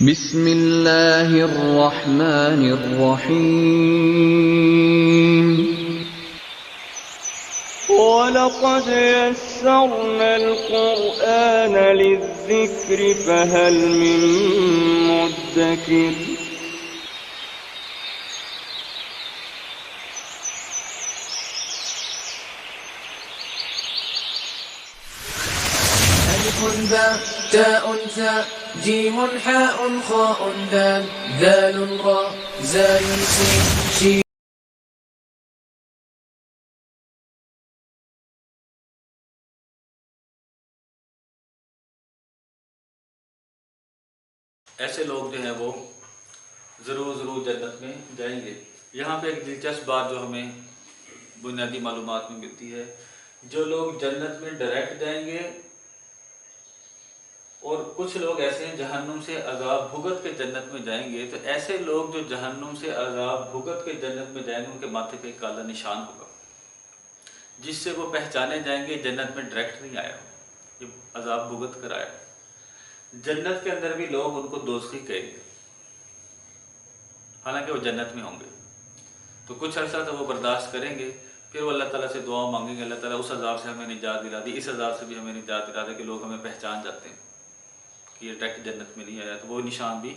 بسم اللہ الرحمن الرحیم وَلَقَدْ يَسَّرْنَا الْقُرْآنَ لِلذِّكْرِ فَهَلْ مِن مُّدَّكِرٍ ألف باء تاء ثاء جيم حاء خاء دال ذال راء زاي سين شين. ایسے لوگ جو ہیں وہ ضرور جنت میں جائیں گے۔ یہاں پہ ایک دلچسپ بات جو ہمیں بنیادی معلومات میں ملتی ہے، جو لوگ جنت میں ڈائریکٹ جائیں گے اور کچھ لوگ ایسے ہیں جہنم سے عذاب بھگت کے جنت میں جائیں گے، تو ایسے لوگ جو جہنم سے عذاب بھگت کے جنت میں جائیں گے ان کے ماتھے پہ ایک کالا نشان ہوگا جس سے وہ پہچانے جائیں گے جنت میں ڈائریکٹ نہیں آیا، یہ عذاب بھگت کر آیا۔ جنت کے اندر بھی لوگ ان کو دوزخی کہیں گے حالانکہ وہ جنت میں ہوں گے، تو کچھ عرصہ تو وہ برداشت کریں گے، پھر وہ اللہ تعالیٰ سے دعا مانگیں گے، اللہ تعالیٰ اس عذاب سے ہمیں نجات دلا دی، اس عذاب سے بھی ہمیں نجات دلا دے کہ لوگ ہمیں پہچان جاتے ہیں کہ یہ ڈائریکٹ جنت میں نہیں آیا، تو وہ نشان بھی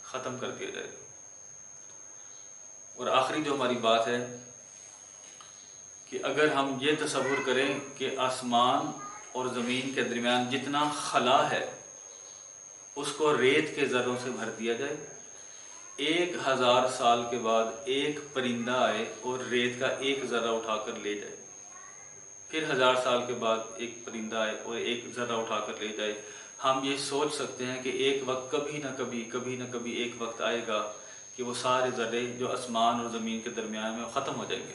ختم کر دیا جائے گا۔ اور آخری جو ہماری بات ہے کہ اگر ہم یہ تصور کریں کہ آسمان اور زمین کے درمیان جتنا خلا ہے اس کو ریت کے ذروں سے بھر دیا جائے، 1000 سال کے بعد ایک پرندہ آئے اور ریت کا ایک ذرہ اٹھا کر لے جائے، پھر 1000 سال کے بعد ایک پرندہ آئے اور ایک ذرہ اٹھا کر لے جائے، ہم یہ سوچ سکتے ہیں کہ ایک وقت کبھی نہ کبھی ایک وقت آئے گا کہ وہ سارے ذرے جو آسمان اور زمین کے درمیان میں ختم ہو جائیں گے۔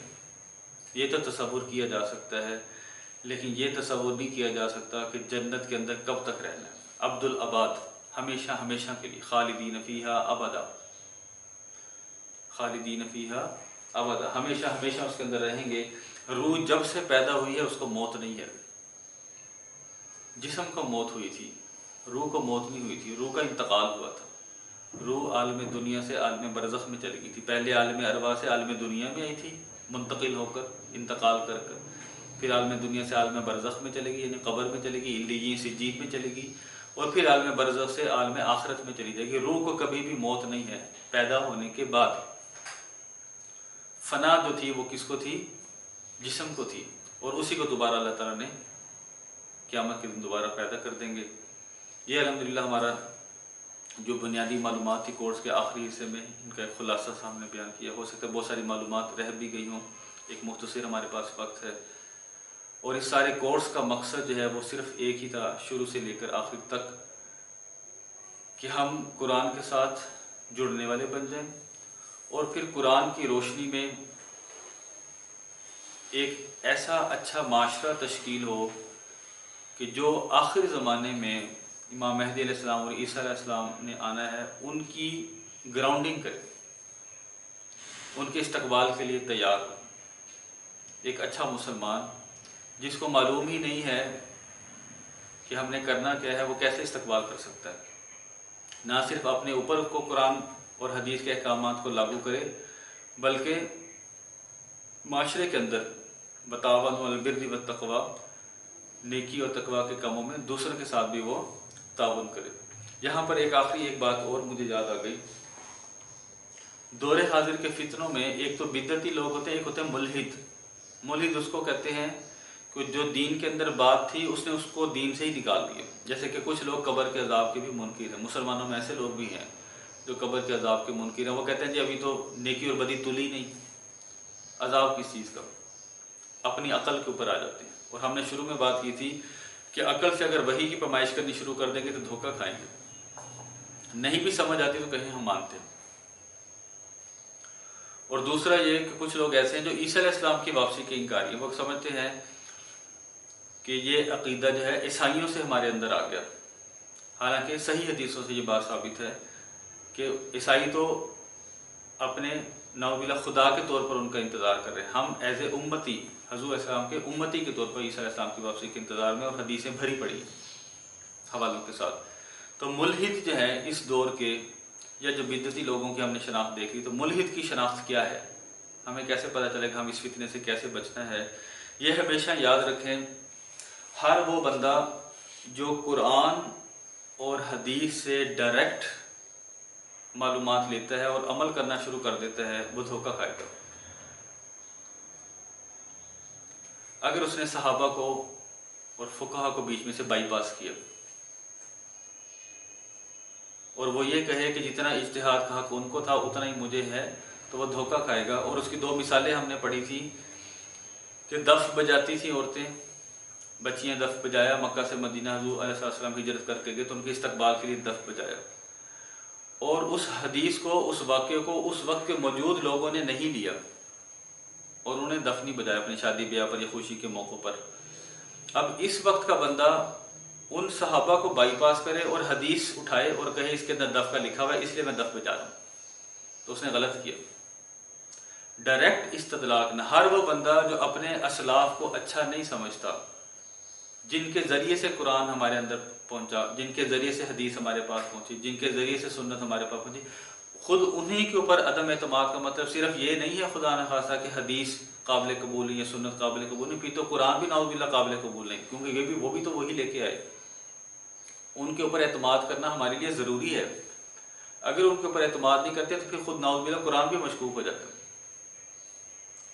یہ تو تصور کیا جا سکتا ہے، لیکن یہ تصور نہیں کیا جا سکتا کہ جنت کے اندر کب تک رہنا ہے۔ عبد الاباد، ہمیشہ کے لیے، خالدین فیہا ابدا، خالدین فیہا ابدا، ہمیشہ اس کے اندر رہیں گے۔ روح جب سے پیدا ہوئی ہے اس کو موت نہیں ہے، جسم کو موت ہوئی تھی، روح کو موت نہیں ہوئی تھی، روح کا انتقال ہوا تھا۔ روح عالم دنیا سے عالم برزخ میں چلی گئی تھی، پہلے عالم ارواح سے عالم دنیا میں آئی تھی منتقل ہو کر، انتقال کر کر، پھر عالم دنیا سے عالم برزخ میں چلے گی، یعنی قبر میں چلے گی، علیین سجین میں چلے گی، اور پھر عالم برزخ سے عالم آخرت میں چلی جائے گی۔ روح کو کبھی بھی موت نہیں ہے، پیدا ہونے کے بعد فنا جو تھی وہ کس کو تھی؟ جسم کو تھی، اور اسی کو دوبارہ اللہ تعالیٰ نے قیامت کے دن دوبارہ پیدا کر دیں گے۔ یہ الحمدللہ ہمارا جو بنیادی معلومات تھی کورس کے آخری حصے میں، ان کا ایک خلاصہ سامنے بیان کیا۔ ہو سکتا ہے بہت ساری معلومات رہ بھی گئی ہوں، ایک مختصر ہمارے پاس وقت ہے، اور اس سارے کورس کا مقصد جو ہے وہ صرف ایک ہی تھا شروع سے لے کر آخر تک، کہ ہم قرآن کے ساتھ جڑنے والے بن جائیں، اور پھر قرآن کی روشنی میں ایک ایسا اچھا معاشرہ تشکیل ہو کہ جو آخر زمانے میں امام مہدی علیہ السلام اور عیسیٰ علیہ السلام نے آنا ہے ان کی گراؤنڈنگ کرے، ان کے استقبال کے لیے تیار ہو۔ ایک اچھا مسلمان جس کو معلوم ہی نہیں ہے کہ ہم نے کرنا کیا ہے، وہ کیسے استقبال کر سکتا ہے؟ نہ صرف اپنے اوپر کو قرآن اور حدیث کے احکامات کو لاگو کرے، بلکہ معاشرے کے اندر بتعاونوا علی البر والتقوی، نیکی اور تقوی کے کاموں میں دوسروں کے ساتھ بھی وہ تعاون کرے۔ یہاں پر ایک آخری بات اور مجھے یاد آ گئی، دور حاضر کے فتنوں میں ایک تو بدعتی لوگ ہوتے ہیں، ایک ہوتے ہیں ملحد اس کو کہتے ہیں کہ جو دین کے اندر بات تھی اس نے اس کو دین سے ہی نکال دیا۔ جیسے کہ کچھ لوگ قبر کے عذاب کے بھی منکر ہیں، مسلمانوں میں ایسے لوگ بھی ہیں جو قبر کے عذاب کے منکر ہیں، وہ کہتے ہیں جی ابھی تو نیکی اور بدی تلی نہیں، عذاب کس چیز کا، اپنی عقل کے اوپر آ جاتے ہیں۔ اور ہم نے شروع میں بات کی تھی کہ عقل سے اگر وحی کی پیمائش کرنی شروع کر دیں گے تو دھوکہ کھائیں گے، نہیں بھی سمجھ آتی تو کہیں ہم مانتے ہیں۔ اور دوسرا یہ کہ کچھ لوگ ایسے ہیں جو عیسیٰ علیہ السلام کی واپسی کے انکاری ہیں، وہ سمجھتے ہیں کہ یہ عقیدہ جو ہے عیسائیوں سے ہمارے اندر آ گیا، حالانکہ صحیح حدیثوں سے یہ بات ثابت ہے کہ عیسائی تو اپنے نوبلا خدا کے طور پر ان کا انتظار کر رہے ہیں، ہم ایز اے امتی، حضور علیہ السلام کے امتی کے طور پر عیسیٰ علیہ السلام کی واپسی کے انتظار میں، اور حدیثیں بھری پڑی ہیں حوالوں کے ساتھ۔ تو ملحد جو ہے اس دور کے یا جو بدعتی لوگوں کی ہم نے شناخت دیکھی، تو ملحد کی شناخت کیا ہے، ہمیں کیسے پتہ چلے گا ہم اس فتنے سے کیسے بچنا ہے؟ یہ ہمیشہ یاد رکھیں، ہر وہ بندہ جو قرآن اور حدیث سے ڈائریکٹ معلومات لیتا ہے اور عمل کرنا شروع کر دیتا ہے وہ دھوکہ کھائے گا۔ اگر اس نے صحابہ کو اور فقہا کو بیچ میں سے بائی پاس کیا اور وہ یہ کہے کہ جتنا اجتہاد کا حق ان کو تھا اتنا ہی مجھے ہے، تو وہ دھوکہ کھائے گا۔ اور اس کی 2 مثالیں ہم نے پڑھی تھی کہ دف بجاتی تھیں عورتیں، بچیاں دف بجایا، مکہ سے مدینہ حضور علیہ السلام ہجرت کر کے گئے تو ان کے استقبال کے لیے دف بجایا، اور اس حدیث کو، اس واقعے کو اس وقت کے موجود لوگوں نے نہیں لیا اور انہوں نے دف نہیں بجایا اپنی شادی بیاہ پر یا خوشی کے موقع پر۔ اب اس وقت کا بندہ ان صحابہ کو بائی پاس کرے اور حدیث اٹھائے اور کہے اس کے اندر دف کا لکھا ہوا ہے اس لیے میں دف بجا رہا ہوں، تو اس نے غلط کیا۔ ڈائریکٹ استدلال نہ، ہر وہ بندہ جو اپنے اسلاف کو اچھا نہیں سمجھتا، جن کے ذریعے سے قرآن ہمارے اندر پہنچا، جن کے ذریعے سے حدیث ہمارے پاس پہنچی، جن کے ذریعے سے سنت ہمارے پاس پہنچی، خود انہی کے اوپر عدم اعتماد کا مطلب صرف یہ نہیں ہے خدا نخواستہ کہ حدیث قابل قبول نہیں یا سنت قابل قبول نہیں، پھر تو قرآن بھی نعوذ باللہ قابل قبول نہیں، کیونکہ یہ بھی وہ بھی تو وہی لے کے آئے۔ ان کے اوپر اعتماد کرنا ہمارے لیے ضروری ہے۔ اگر ان کے اوپر اعتماد نہیں کرتے تو پھر خود نعوذ باللہ قرآن بھی مشکوک ہو جاتا ہے۔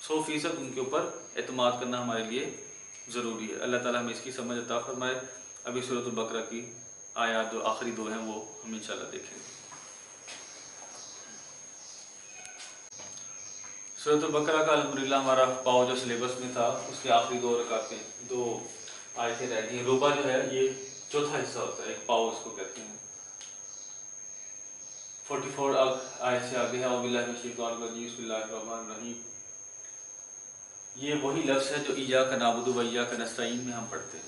100% ان کے اوپر اعتماد کرنا ہمارے لیے ضروری ہے۔ اللہ تعالیٰ ہمیں اس کی سمجھ عطا فرمائے۔ ابھی سورۃ البقرہ کی آیات جو آخری 2 ہیں وہ ہم انشاءاللہ دیکھیں گے۔ سورۃ البقرہ کا الحمدللہ ہمارا پاؤ جو سلیبس میں تھا اس کے آخری 2 رکعتیں 2 آیتیں رہ گئی ہیں۔ ربع جو ہے یہ چوتھا حصہ ہوتا ہے، ایک پاؤ اس کو کہتے ہیں۔ 44 آیت سے آگے ہے اعوذ باللہ من الشیطان الرجیم بسم اللہ الرحمن الرحیم۔ یہ وہی لفظ ہے جو ایاک نعبد و ایاک نستعین میں ہم پڑھتے ہیں۔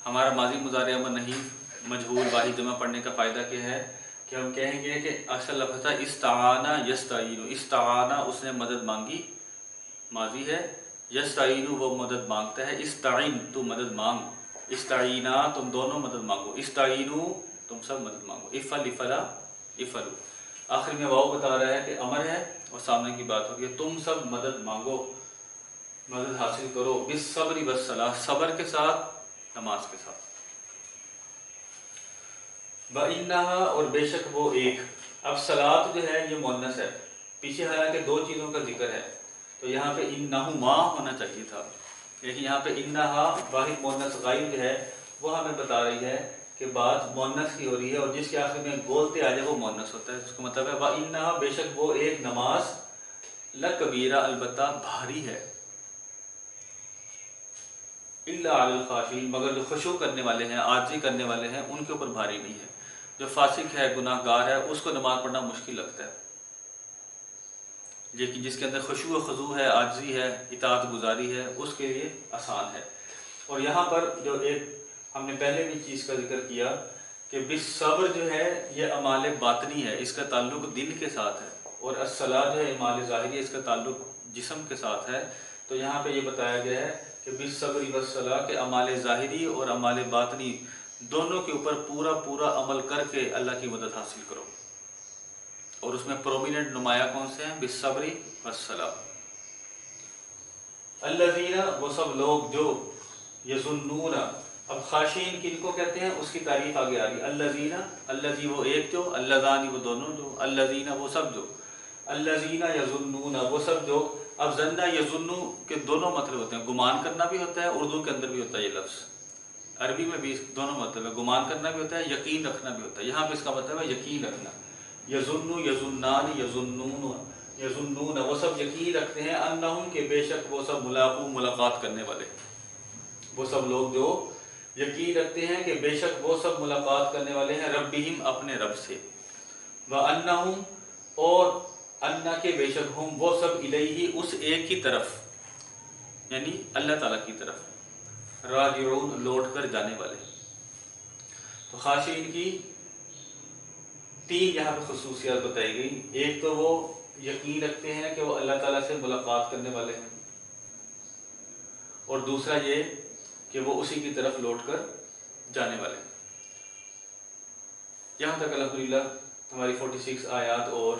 ہمارا ماضی مضارع امر نہیں مجہول واحد جمع پڑھنے کا فائدہ کیا ہے کہ ہم کہیں گے کہ اصل لفظ تھا استعانہ یستعین، استعانہ اس نے مدد مانگی ماضی ہے، یستعین وہ مدد مانگتا ہے، استعین تو مدد مانگ، استعینا تم دونوں مدد مانگو، استعینو تم سب مدد مانگو، افعل افلا افعلوا۔ آخر میں واو بتا رہا ہے کہ امر ہے اور سامنے کی بات ہوگی تم سب مدد مانگو، مدد حاصل کرو، بالصبر والصلاۃ، صبر کے ساتھ نماز کے ساتھ۔ وَإِنَّهَا اور بے شک وہ ایک، اب صلاۃ جو ہے یہ مؤنث ہے، پیچھے حالانکہ 2 چیزوں کا ذکر ہے تو یہاں پہ انہما ہونا چاہیے تھا، لیکن یہاں پہ انہا واحد مؤنث غائب جو ہے وہ ہمیں بتا رہی ہے کہ بات مؤنث کی ہو رہی ہے، اور جس کے آخر میں گولتے آ جائے وہ مؤنث ہوتا ہے۔ اس کا مطلب ہے وَإِنَّهَا بے شک وہ ایک نماز لَکَبِیرَہ البتہ بھاری ہے، الا علی الخاشعین مگر جو خشوع کرنے والے ہیں، عاجزی کرنے والے ہیں ان کے اوپر بھاری نہیں ہے۔ جو فاسق ہے، گناہ گار ہے، اس کو نماز پڑھنا مشکل لگتا ہے، لیکن جس کے اندر خشوع و خضوع ہے، عاجزی ہے، اطاعت گزاری ہے، اس کے لیے آسان ہے۔ اور یہاں پر جو ایک ہم نے پہلے بھی چیز کا ذکر کیا کہ بالصبر جو ہے یہ اعمال باطنی ہے، اس کا تعلق دل کے ساتھ ہے، اور الصلاۃ جو ہے اعمال ظاہری ہے، اس کا تعلق جسم کے ساتھ ہے۔ تو یہاں پہ یہ بتایا گیا ہے کہ بالصبر والصلاۃ کے اعمال ظاہری اور اعمال باطنی دونوں کے اوپر پورا پورا عمل کر کے اللہ کی مدد حاصل کرو، اور اس میں پرومیننٹ نمایاں کون سے ہیں؟ بالصبر والصلاۃ۔ الذین وہ سب لوگ جو یظنون، اب خاشعین کن کو کہتے ہیں اس کی تعریف آگے آ رہی ہے۔ الذین الذی وہ ایک جو، اللذان وہ دونوں جو، الذین وہ سب جو، الذین یظنون وہ سب جو۔ اب ظن یظن کے دونوں مطلب ہوتے ہیں، گمان کرنا بھی ہوتا ہے، اردو کے اندر بھی ہوتا ہے یہ لفظ، عربی میں بھی دونوں مطلب ہے، گمان کرنا بھی ہوتا ہے، یقین رکھنا بھی ہوتا ہے۔ یہاں پہ اس کا مطلب ہے یقین رکھنا۔ یظن یظنان یظنون یظنون وہ سب یقین رکھتے ہیں، انہم کہ بے شک وہ سب ملاقو ملاقات کرنے والے، وہ سب لوگ جو یقین رکھتے ہیں کہ بے شک وہ سب ملاقات کرنے والے ہیں ربہم اپنے رب سے، وانہم اور انہ کے بے شک ہم وہ سب الیہ اس ایک کی طرف یعنی اللہ تعالیٰ کی طرف راجعون لوٹ کر جانے والے۔ تو خاشعین کی 3 یہاں پہ خصوصیات بتائی گئی۔ ایک تو وہ یقین رکھتے ہیں کہ وہ اللہ تعالیٰ سے ملاقات کرنے والے ہیں، اور دوسرا یہ کہ وہ اسی کی طرف لوٹ کر جانے والے ہیں۔ یہاں تک الحمدللہ ہماری 46 آیات اور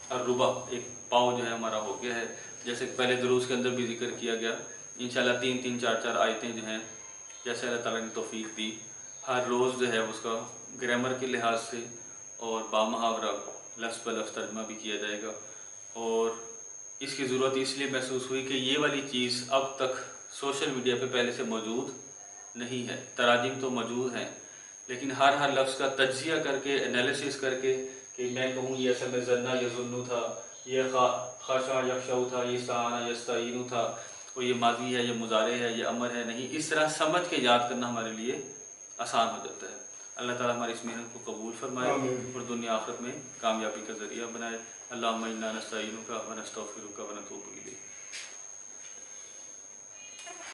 الربع ایک پاؤ جو ہے ہمارا ہو گیا ہے. جیسے پہلے دروس کے اندر بھی ذکر کیا گیا، انشاءاللہ 3 4 آیتیں جو ہیں جیسے اللہ تعالیٰ نے توفیق دی، ہر روز جو ہے اس کا گرامر کے لحاظ سے اور بامحاورہ لفظ بہ لفظ ترجمہ بھی کیا جائے گا. اور اس کی ضرورت اس لیے محسوس ہوئی کہ یہ والی چیز اب تک سوشل میڈیا پہ پہلے سے موجود نہیں ہے. تراجم تو موجود ہیں لیکن ہر لفظ کا تجزیہ کر کے انالیسس کر کے کہ میں کہوں یہ اصل میں ظنہ یا ظنو تھا، یہ خشع یخشع تھا، یہ استعان یستعین تھا، اور یہ ماضی ہے، یہ مضارع ہے، یہ امر ہے، نہیں، اس طرح سمجھ کے یاد کرنا ہمارے لیے آسان ہو جاتا ہے. اللہ تعالیٰ ہماری اس محنت کو قبول فرمائے اور دنیا آخرت میں کامیابی کا ذریعہ بنائے. اللہم انا نستعینک و نستغفرک و نتوب الیک.